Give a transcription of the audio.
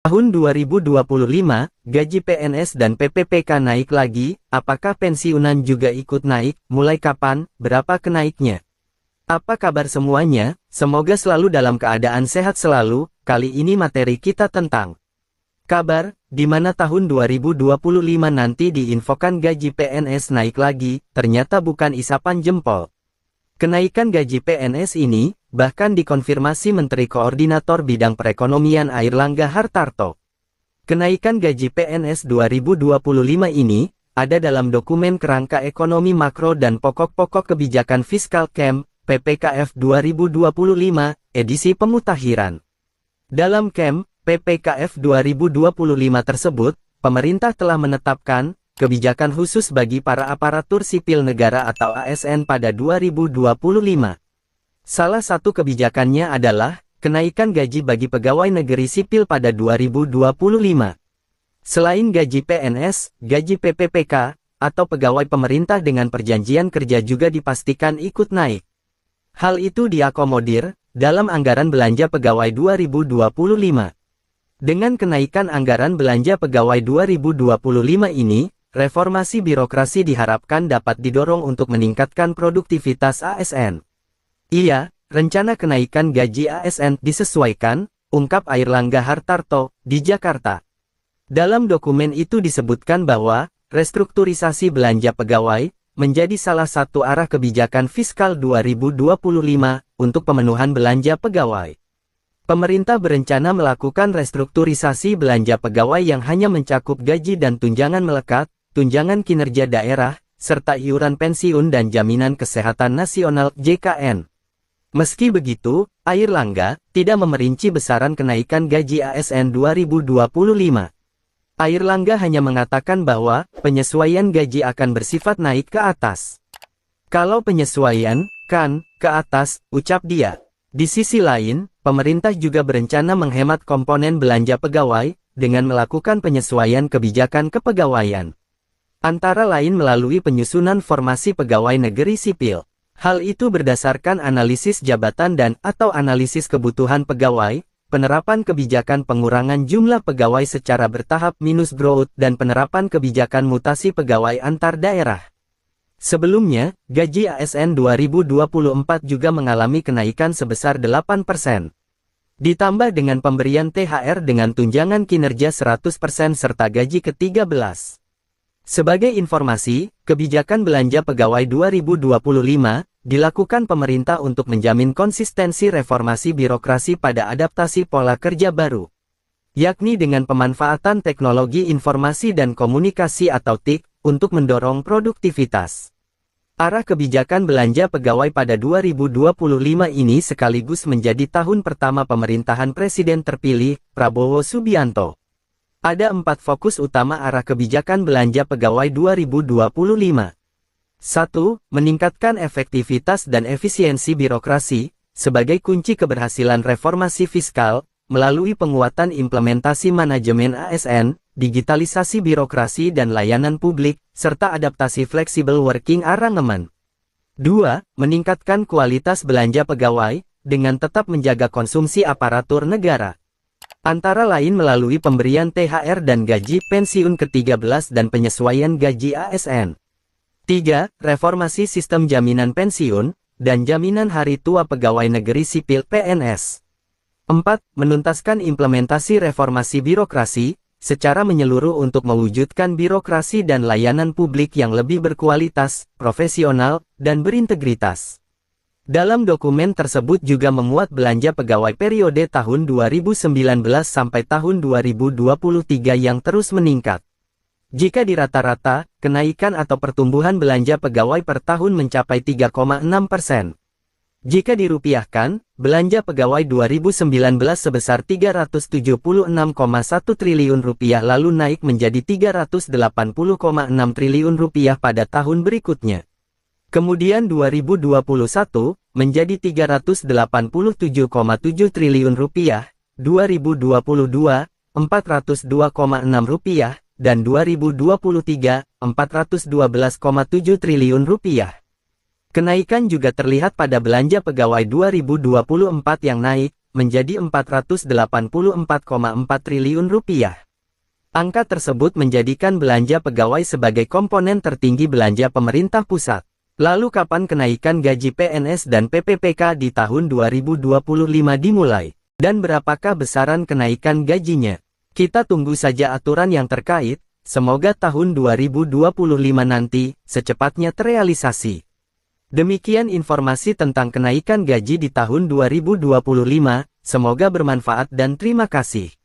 Tahun 2025, gaji PNS dan PPPK naik lagi, apakah pensiunan juga ikut naik, mulai kapan, berapa kenaiknya? Apa kabar semuanya? Semoga selalu dalam keadaan sehat selalu. Kali ini materi kita tentang kabar, di mana tahun 2025 nanti diinfokan gaji PNS naik lagi, ternyata bukan isapan jempol. Kenaikan gaji PNS ini, bahkan dikonfirmasi Menteri Koordinator Bidang Perekonomian Airlangga Hartarto. Kenaikan gaji PNS 2025 ini, ada dalam dokumen Kerangka Ekonomi Makro dan Pokok-Pokok Kebijakan Fiskal KEM, PPKF 2025, edisi pemutakhiran. Dalam KEM, PPKF 2025 tersebut, pemerintah telah menetapkan kebijakan khusus bagi para aparatur sipil negara atau ASN pada 2025. Salah satu kebijakannya adalah kenaikan gaji bagi pegawai negeri sipil pada 2025. Selain gaji PNS, gaji PPPK, atau pegawai pemerintah dengan perjanjian kerja juga dipastikan ikut naik. Hal itu diakomodir dalam anggaran belanja pegawai 2025. Dengan kenaikan anggaran belanja pegawai 2025 ini, reformasi birokrasi diharapkan dapat didorong untuk meningkatkan produktivitas ASN. Iya, rencana kenaikan gaji ASN disesuaikan, ungkap Airlangga Hartarto, di Jakarta. Dalam dokumen itu disebutkan bahwa, restrukturisasi belanja pegawai, menjadi salah satu arah kebijakan fiskal 2025, untuk pemenuhan belanja pegawai. Pemerintah berencana melakukan restrukturisasi belanja pegawai yang hanya mencakup gaji dan tunjangan melekat, tunjangan kinerja daerah, serta iuran pensiun dan jaminan kesehatan nasional (JKN). Meski begitu, Airlangga tidak memerinci besaran kenaikan gaji ASN 2025. Airlangga hanya mengatakan bahwa penyesuaian gaji akan bersifat naik ke atas. Kalau penyesuaian, kan, ke atas, ucap dia. Di sisi lain, pemerintah juga berencana menghemat komponen belanja pegawai, dengan melakukan penyesuaian kebijakan kepegawaian. Antara lain melalui penyusunan formasi pegawai negeri sipil. Hal itu berdasarkan analisis jabatan dan atau analisis kebutuhan pegawai, penerapan kebijakan pengurangan jumlah pegawai secara bertahap minus growth dan penerapan kebijakan mutasi pegawai antar daerah. Sebelumnya, gaji ASN 2024 juga mengalami kenaikan sebesar 8%. Ditambah dengan pemberian THR dengan tunjangan kinerja 100% serta gaji ke-13. Sebagai informasi, kebijakan belanja pegawai 2025 dilakukan pemerintah untuk menjamin konsistensi reformasi birokrasi pada adaptasi pola kerja baru, yakni dengan pemanfaatan teknologi informasi dan komunikasi atau TIK untuk mendorong produktivitas. Arah kebijakan belanja pegawai pada 2025 ini sekaligus menjadi tahun pertama pemerintahan Presiden terpilih, Prabowo Subianto. Ada 4 fokus utama arah kebijakan belanja pegawai 2025. 1. Meningkatkan efektivitas dan efisiensi birokrasi, sebagai kunci keberhasilan reformasi fiskal, melalui penguatan implementasi manajemen ASN, digitalisasi birokrasi dan layanan publik, serta adaptasi flexible working arrangement. 2. Meningkatkan kualitas belanja pegawai, dengan tetap menjaga konsumsi aparatur negara. Antara lain melalui pemberian THR dan gaji pensiun ke-13 dan penyesuaian gaji ASN. 3. Reformasi sistem jaminan pensiun, dan jaminan hari tua pegawai negeri sipil PNS. 4. Menuntaskan implementasi reformasi birokrasi, secara menyeluruh untuk mewujudkan birokrasi dan layanan publik yang lebih berkualitas, profesional, dan berintegritas. Dalam dokumen tersebut juga memuat belanja pegawai periode tahun 2019 sampai tahun 2023 yang terus meningkat. Jika dirata-rata, kenaikan atau pertumbuhan belanja pegawai per tahun mencapai 3,6%. Jika dirupiahkan, belanja pegawai 2019 sebesar Rp376,1 triliun lalu naik menjadi Rp380,6 triliun pada tahun berikutnya. Kemudian 2021, menjadi Rp387,7 triliun, 2022, Rp402,6, dan 2023, Rp412,7 triliun. Kenaikan juga terlihat pada belanja pegawai 2024 yang naik menjadi Rp484,4 triliun. Angka tersebut menjadikan belanja pegawai sebagai komponen tertinggi belanja pemerintah pusat. Lalu kapan kenaikan gaji PNS dan PPPK di tahun 2025 dimulai? Dan berapakah besaran kenaikan gajinya? Kita tunggu saja aturan yang terkait, semoga tahun 2025 nanti secepatnya terrealisasi. Demikian informasi tentang kenaikan gaji di tahun 2025, semoga bermanfaat dan terima kasih.